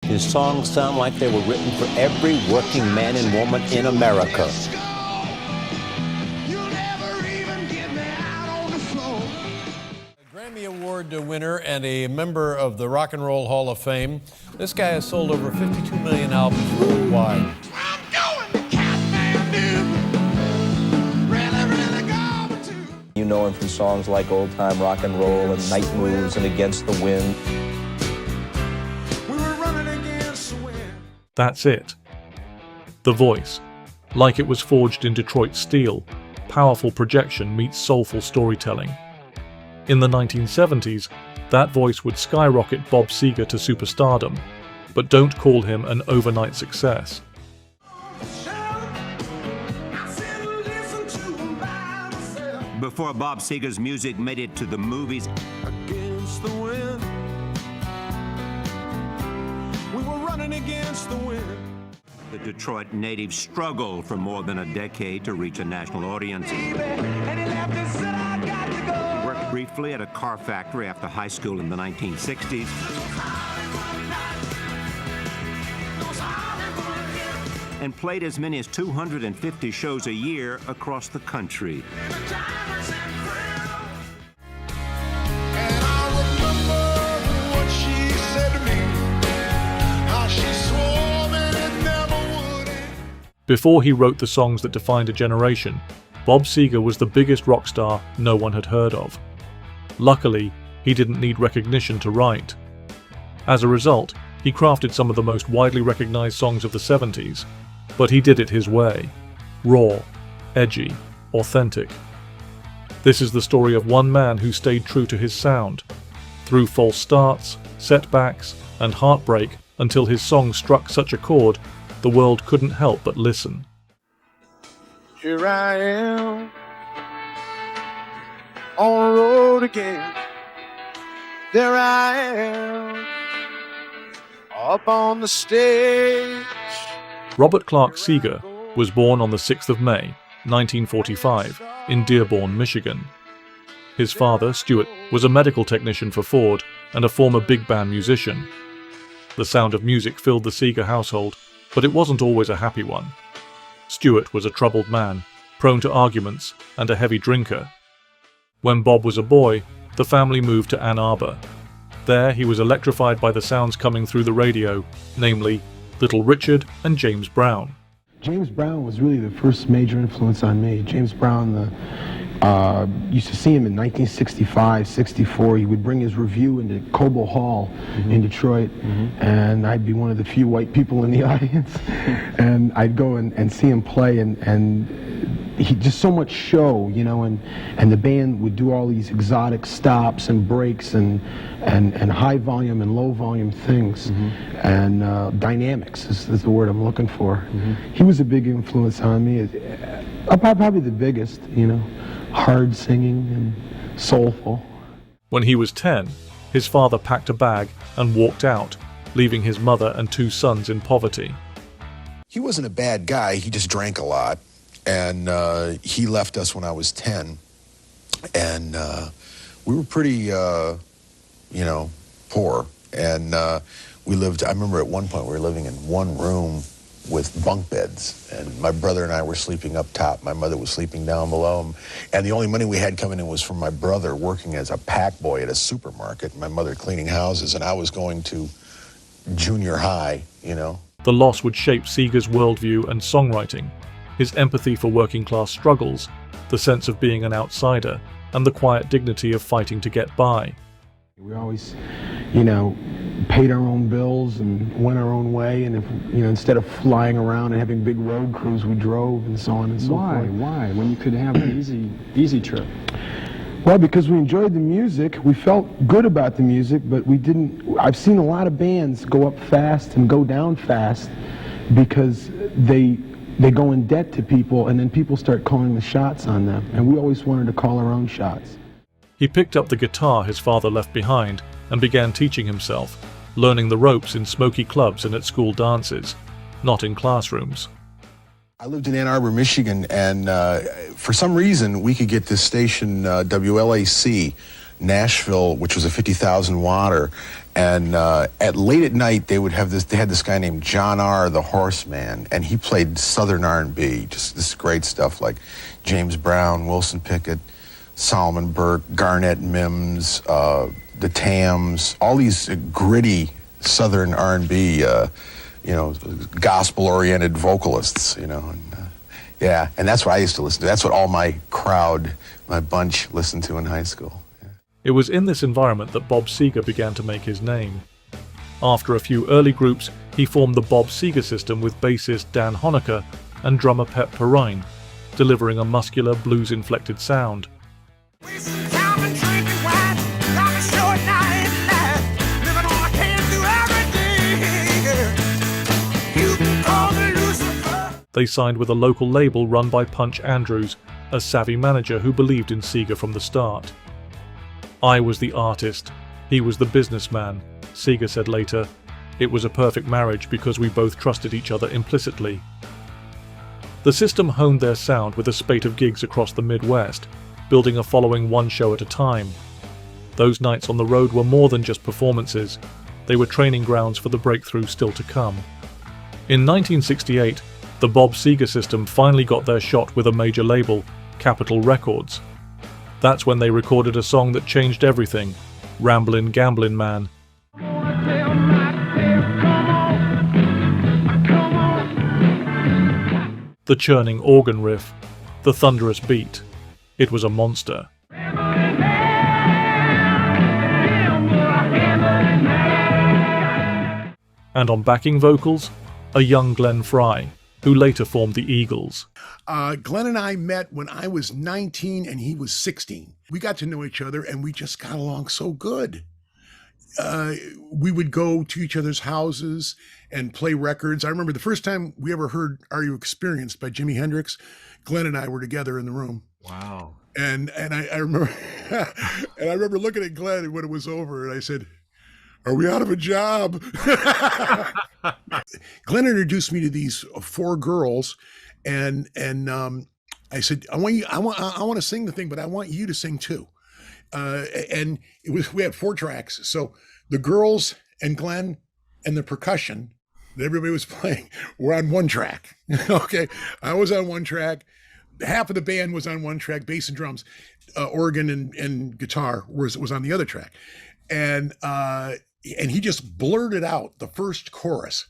His songs sound like they were written for every working man and woman in America. Grammy Award winner and a member of the Rock and Roll Hall of Fame. This guy has sold over 52 million albums worldwide. You know him from songs like Old Time Rock and Roll and Night Moves and Against the Wind. We were running against the wind. That's it. The voice. Like it was forged in Detroit steel, powerful projection meets soulful storytelling. In the 1970s, that voice would skyrocket Bob Seger to superstardom, but don't call him an overnight success. Before Bob Seger's music made it to the movies, Against the wind. We were running against the wind. the Detroit native struggled for more than a decade to reach a national audience. He worked briefly at a car factory after high school in the 1960s. And played as many as 250 shows a year across the country. Before he wrote the songs that defined a generation, Bob Seger was the biggest rock star no one had heard of. Luckily, he didn't need recognition to write. As a result, he crafted some of the most widely recognized songs of the 70s, but he did it his way. Raw, edgy, authentic. This is the story of one man who stayed true to his sound, through false starts, setbacks, and heartbreak until his song struck such a chord the world couldn't help but listen. Here I am, on the road again. There I am, up on the stage. Robert Clark Seger was born on the 6th of May, 1945, in Dearborn, Michigan. His father, Stuart, was a medical technician for Ford and a former big band musician. The sound of music filled the Seger household, but it wasn't always a happy one. Stuart was a troubled man, prone to arguments and a heavy drinker. When Bob was a boy, the family moved to Ann Arbor. There he was electrified by the sounds coming through the radio, namely Little Richard and James Brown. James Brown was really the first major influence on me. James Brown, used to see him in 1965, 64. He would bring his review into Cobo Hall in Detroit, and I'd be one of the few white people in the audience. And I'd go and see him play, and he just so much show, you know, and the band would do all these exotic stops and breaks and high volume and low volume things, and dynamics is the word I'm looking for. He was a big influence on me, probably the biggest, you know. Hard singing and soulful. When he was 10, his father packed a bag and walked out, leaving his mother and 2 sons in poverty. He wasn't a bad guy, he just drank a lot, and he left us when I was 10, and we were pretty, you know, poor, and we lived, I remember at one point we were living in one room with bunk beds, and my brother and I were sleeping up top. My mother was sleeping down below, and the only money we had coming in was from my brother working as a pack boy at a supermarket, my mother cleaning houses, and I was going to junior high, you know. The loss would shape Seger's worldview and songwriting, his empathy for working class struggles, the sense of being an outsider, and the quiet dignity of fighting to get by. We always, you know, paid our own bills and went our own way, and if, you know, instead of flying around and having big road crews, we drove and so on and so forth. Why? When you could have an easy trip? Well, because we enjoyed the music, we felt good about the music, but we didn't. I've seen a lot of bands go up fast and go down fast because they go in debt to people, and then people start calling the shots on them, and we always wanted to call our own shots. He picked up the guitar his father left behind and began teaching himself, learning the ropes in smoky clubs and at school dances, not in classrooms. I lived in Ann Arbor, Michigan, and for some reason we could get this station, WLAC, Nashville, which was a 50,000 watter, and at late at night they had this guy named John R. the Horseman, and he played Southern R&B, just this great stuff like James Brown, Wilson Pickett, Solomon Burke, Garnett Mims, the Tams, all these gritty Southern R&B, gospel-oriented vocalists, and that's what I used to listen to. That's what all my bunch listened to in high school. It was in this environment that Bob Seger began to make his name. After a few early groups, he formed the Bob Seger system with bassist Dan Honecker and drummer Pep Perrine, delivering a muscular, blues-inflected sound. They signed with a local label run by Punch Andrews, a savvy manager who believed in Seger from the start. "I was the artist, he was the businessman," Seger said later. "It was a perfect marriage because we both trusted each other implicitly." The system honed their sound with a spate of gigs across the Midwest, building a following one show at a time. Those nights on the road were more than just performances. They were training grounds for the breakthrough still to come. In 1968, the Bob Seger system finally got their shot with a major label, Capitol Records. That's when they recorded a song that changed everything, Ramblin' Gamblin' Man. The churning organ riff, the thunderous beat. It was a monster. And on backing vocals, a young Glenn Frey, who later formed the Eagles. Glenn and I met when I was 19 and he was 16. We got to know each other and we just got along so good. We would go to each other's houses and play records. I remember the first time we ever heard Are You Experienced by Jimi Hendrix, Glenn and I were together in the room. Wow. And I remember and I remember looking at Glenn when it was over and I said, "Are we out of a job?" Glenn introduced me to these 4 girls, and I said, I want to sing the thing, but I want you to sing too. And we had 4 tracks, so the girls and Glenn and the percussion that everybody was playing were on one track. Okay, I was on one track. Half of the band was on one track, bass and drums, organ and guitar was on the other track, and he just blurted out the first chorus,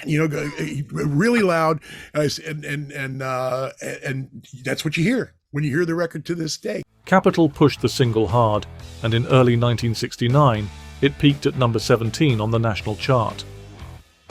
really loud, and that's what you hear when you hear the record to this day. Capitol pushed the single hard, and in early 1969, it peaked at number 17 on the national chart.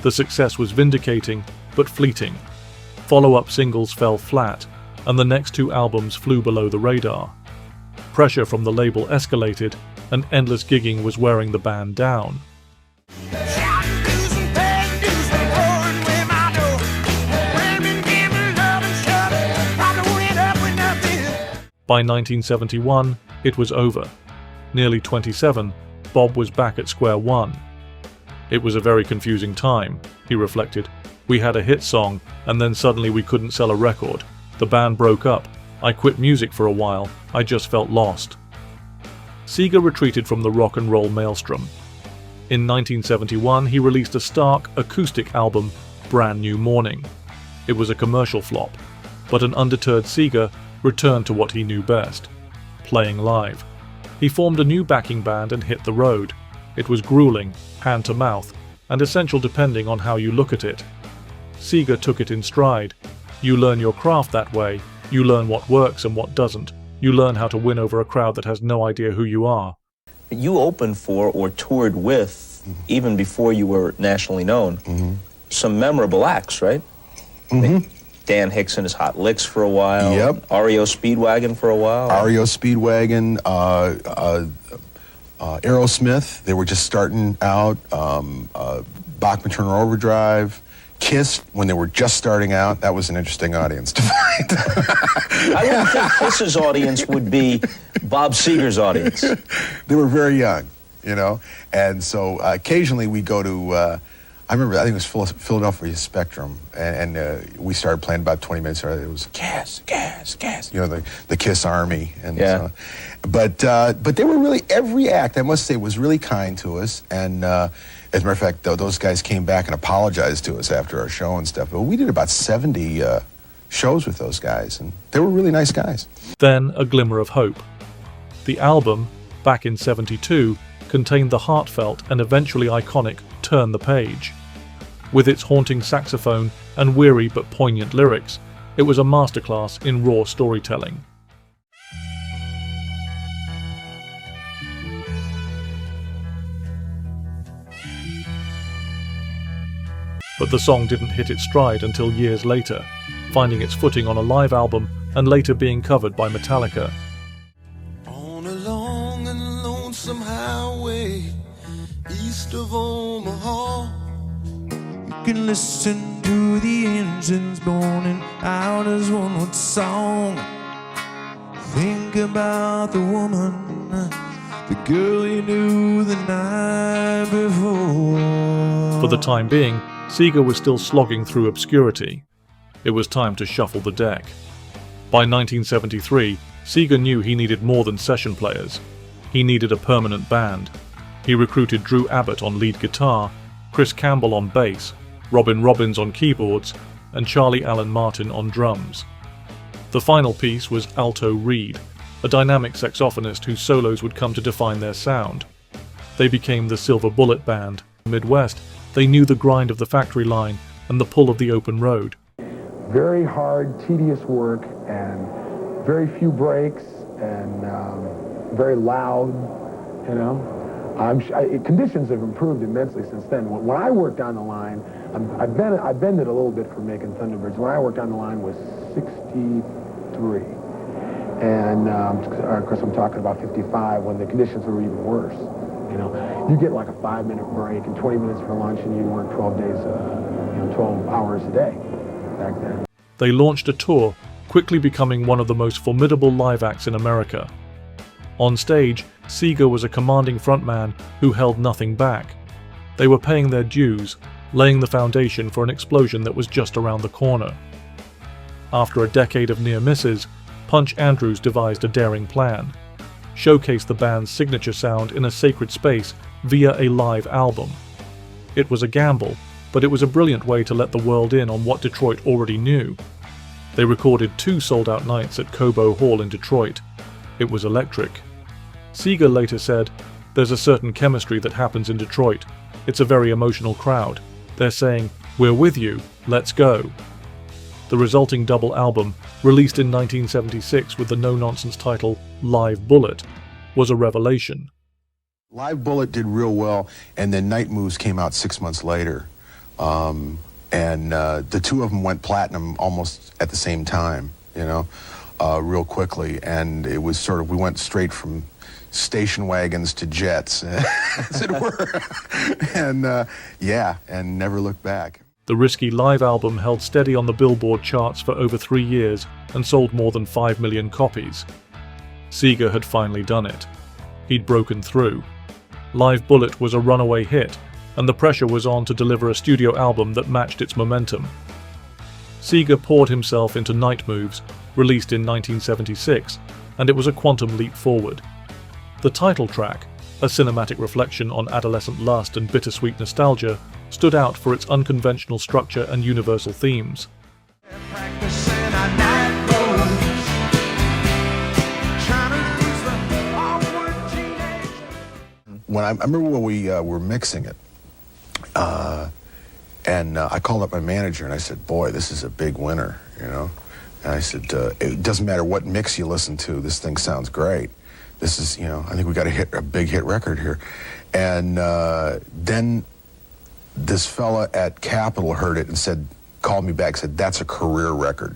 The success was vindicating, but fleeting. Follow-up singles fell flat, and the next 2 albums flew below the radar. Pressure from the label escalated, and endless gigging was wearing the band down. By 1971, it was over. Nearly 27, Bob was back at square one. "It was a very confusing time," he reflected. "We had a hit song, and then suddenly we couldn't sell a record. The band broke up. I quit music for a while. I just felt lost." Seger retreated from the rock and roll maelstrom. In 1971, he released a stark, acoustic album, Brand New Morning. It was a commercial flop, but an undeterred Seger returned to what he knew best, playing live. He formed a new backing band and hit the road. It was grueling, hand to mouth, and essential depending on how you look at it. Seger took it in stride. You learn your craft that way. You learn what works and what doesn't. You learn how to win over a crowd that has no idea who you are. You opened for or toured with, even before you were nationally known, some memorable acts, right? Dan Hicks and his Hot Licks for a while. Yep. REO Speedwagon for a while. REO Speedwagon, Aerosmith, they were just starting out. Bachman Turner Overdrive. Kiss, when they were just starting out, that was an interesting audience to find. I wouldn't think Kiss's audience would be Bob Seger's audience. They were very young, and so occasionally we go to I remember, I think it was Philadelphia Spectrum, and we started playing about 20 minutes early. It was Gas, Gas, Gas, you know, the Kiss Army. And Yeah. but they were really, every act, I must say, was really kind to us. And as a matter of fact, those guys came back and apologized to us after our show and stuff. But we did about 70 shows with those guys, and they were really nice guys. Then a glimmer of hope. The album, back in '72, contained the heartfelt and eventually iconic Turn the Page. With its haunting saxophone and weary but poignant lyrics, it was a masterclass in raw storytelling. But the song didn't hit its stride until years later, finding its footing on a live album and later being covered by Metallica. On a long and lonesome highway east of Omaha, you can listen to the engines moaning out as one with song. Think about the woman, the girl you knew the night before. For the time being, Seger was still slogging through obscurity. It was time to shuffle the deck. By 1973, Seger knew he needed more than session players. He needed a permanent band. He recruited Drew Abbott on lead guitar, Chris Campbell on bass, Robin Robbins on keyboards, and Charlie Allen Martin on drums. The final piece was Alto Reed, a dynamic saxophonist whose solos would come to define their sound. They became the Silver Bullet Band. In the Midwest, they knew the grind of the factory line and the pull of the open road. Very hard, tedious work, and very few breaks, and very loud, you know. Conditions have improved immensely since then. When I worked on the line, I've bended a little bit for making Thunderbirds. When I worked on the line was 63. And of course I'm talking about 55 when the conditions were even worse. You know, you get like a 5-minute break and 20 minutes for lunch, and you work 12 days, 12 hours a day back then. They launched a tour, quickly becoming one of the most formidable live acts in America. On stage, Seger was a commanding frontman who held nothing back. They were paying their dues, laying the foundation for an explosion that was just around the corner. After a decade of near misses, Punch Andrews devised a daring plan: showcase the band's signature sound in a sacred space via a live album. It was a gamble, but it was a brilliant way to let the world in on what Detroit already knew. They recorded 2 sold-out nights at Cobo Hall in Detroit. It was electric. Seger later said, "There's a certain chemistry that happens in Detroit. It's a very emotional crowd. They're saying, 'We're with you, let's go.'" The resulting double album, released in 1976 with the no-nonsense title Live Bullet, was a revelation. Live Bullet did real well, and then Night Moves came out 6 months later. And the two of them went platinum almost at the same time, you know, real quickly. And it was sort of, we went straight from station wagons to jets, as it were. And and never looked back. The risky live album held steady on the Billboard charts for over 3 years and sold more than 5 million copies. Seger had finally done it. He'd broken through. Live Bullet was a runaway hit, and the pressure was on to deliver a studio album that matched its momentum. Seger poured himself into Night Moves, released in 1976, and it was a quantum leap forward. The title track, a cinematic reflection on adolescent lust and bittersweet nostalgia, stood out for its unconventional structure and universal themes. When I remember when we were mixing it, and I called up my manager and I said, "Boy, this is a big winner, you know." And I said, "It doesn't matter what mix you listen to, this thing sounds great. This is, you know, I think we got a big hit record here." And then this fella at Capitol heard it and called me back, said, "That's a career record."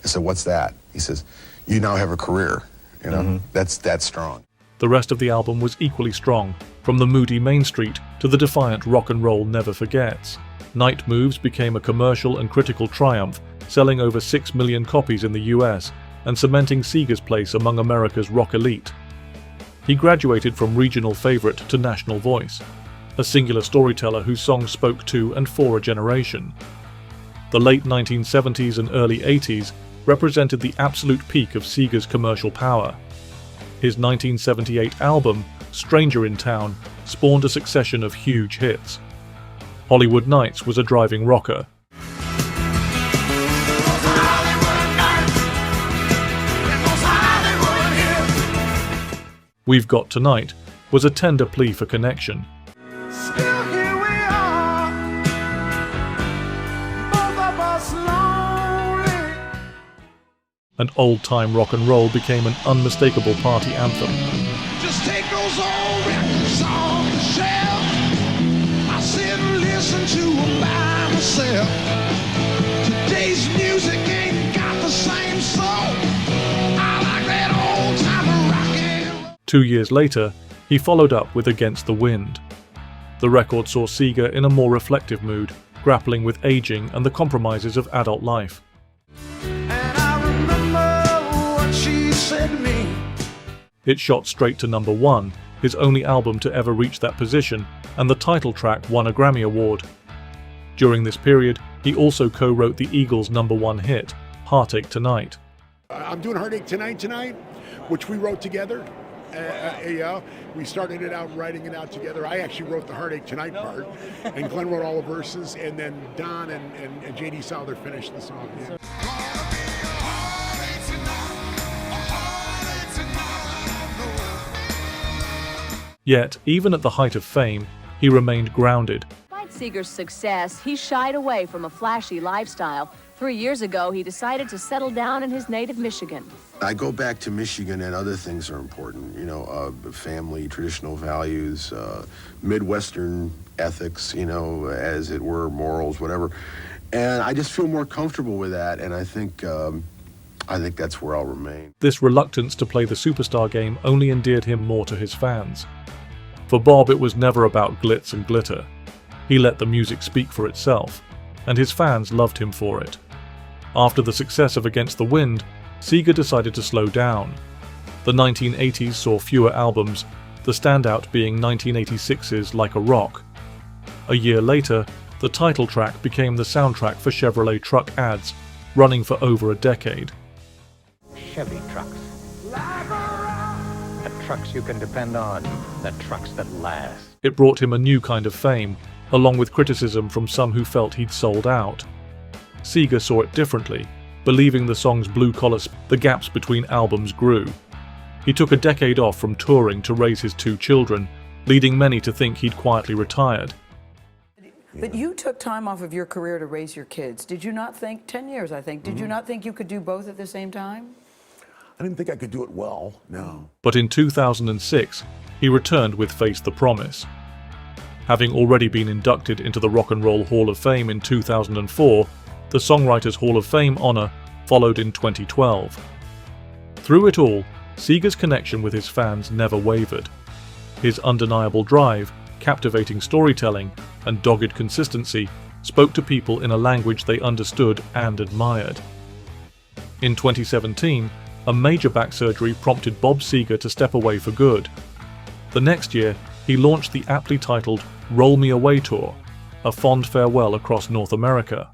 I said, "What's that?" He says, "You now have a career, you know, that's strong." The rest of the album was equally strong, from the moody Main Street to the defiant rock and roll Never Forgets. Night Moves became a commercial and critical triumph, selling over 6 million copies in the US and cementing Seger's place among America's rock elite. He graduated from regional favorite to national voice. a singular storyteller whose songs spoke to and for a generation. The late 1970s and early 80s represented the absolute peak of Seger's commercial power. His 1978 album, Stranger in Town, spawned a succession of huge hits. Hollywood Nights was a driving rocker. We've Got Tonight was a tender plea for connection. Still here we are, both of us lonely. And old-time rock and roll became an unmistakable party anthem. Just take those old records off the shelf. I sit and listen to them by myself. Today's music ain't got the same soul. I like that old time rockin'. 2 years later, he followed up with Against the Wind. The record saw Seger in a more reflective mood, grappling with aging and the compromises of adult life. And I remember what she said to me. It shot straight to number 1, his only album to ever reach that position, and the title track won a Grammy Award. During this period, he also co-wrote the Eagles' #1 hit, Heartache Tonight. I'm doing Heartache Tonight, which we wrote together. We started it out, writing it out together. I actually wrote the Heartache Tonight part, and Glenn wrote all the verses, and then Don and J.D. Souther finished the song. Yeah. Yet, even at the height of fame, he remained grounded. Despite Seger's success, he shied away from a flashy lifestyle. 3 years ago, he decided to settle down in his native Michigan. I go back to Michigan, and other things are important, family, traditional values, Midwestern ethics, as it were, morals, whatever. And I just feel more comfortable with that, and I think that's where I'll remain. This reluctance to play the superstar game only endeared him more to his fans. For Bob, it was never about glitz and glitter. He let the music speak for itself, and his fans loved him for it. After the success of Against the Wind, Seger decided to slow down. The 1980s saw fewer albums, the standout being 1986's Like a Rock. A year later, the title track became the soundtrack for Chevrolet truck ads, running for over a decade. Chevy trucks. The trucks you can depend on. The trucks that last. It brought him a new kind of fame, along with criticism from some who felt he'd sold out. Seger saw it differently, believing the song's blue-collar the gaps between albums grew. He took a decade off from touring to raise his 2 children, leading many to think he'd quietly retired. But you took time off of your career to raise your kids. Did you not think, 10 years I think, did you not think you could do both at the same time? I didn't think I could do it well, no. But in 2006, he returned with Face the Promise. Having already been inducted into the Rock and Roll Hall of Fame in 2004, the Songwriters Hall of Fame honor followed in 2012. Through it all, Seger's connection with his fans never wavered. His undeniable drive, captivating storytelling, and dogged consistency spoke to people in a language they understood and admired. In 2017, a major back surgery prompted Bob Seger to step away for good. The next year, he launched the aptly titled Roll Me Away Tour, a fond farewell across North America.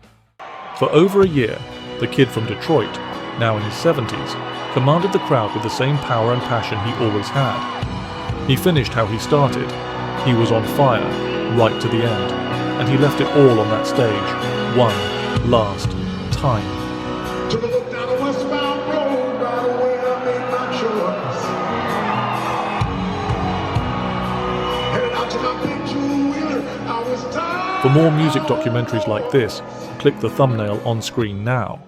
For over a year, the kid from Detroit, now in his 70s, commanded the crowd with the same power and passion he always had. He finished how he started. He was on fire, right to the end, and he left it all on that stage, one last time. Took a look down the westbound road, right away I made my choice. Headed out to my big two-wheeler, I was tired. For more music documentaries like this, click the thumbnail on screen now.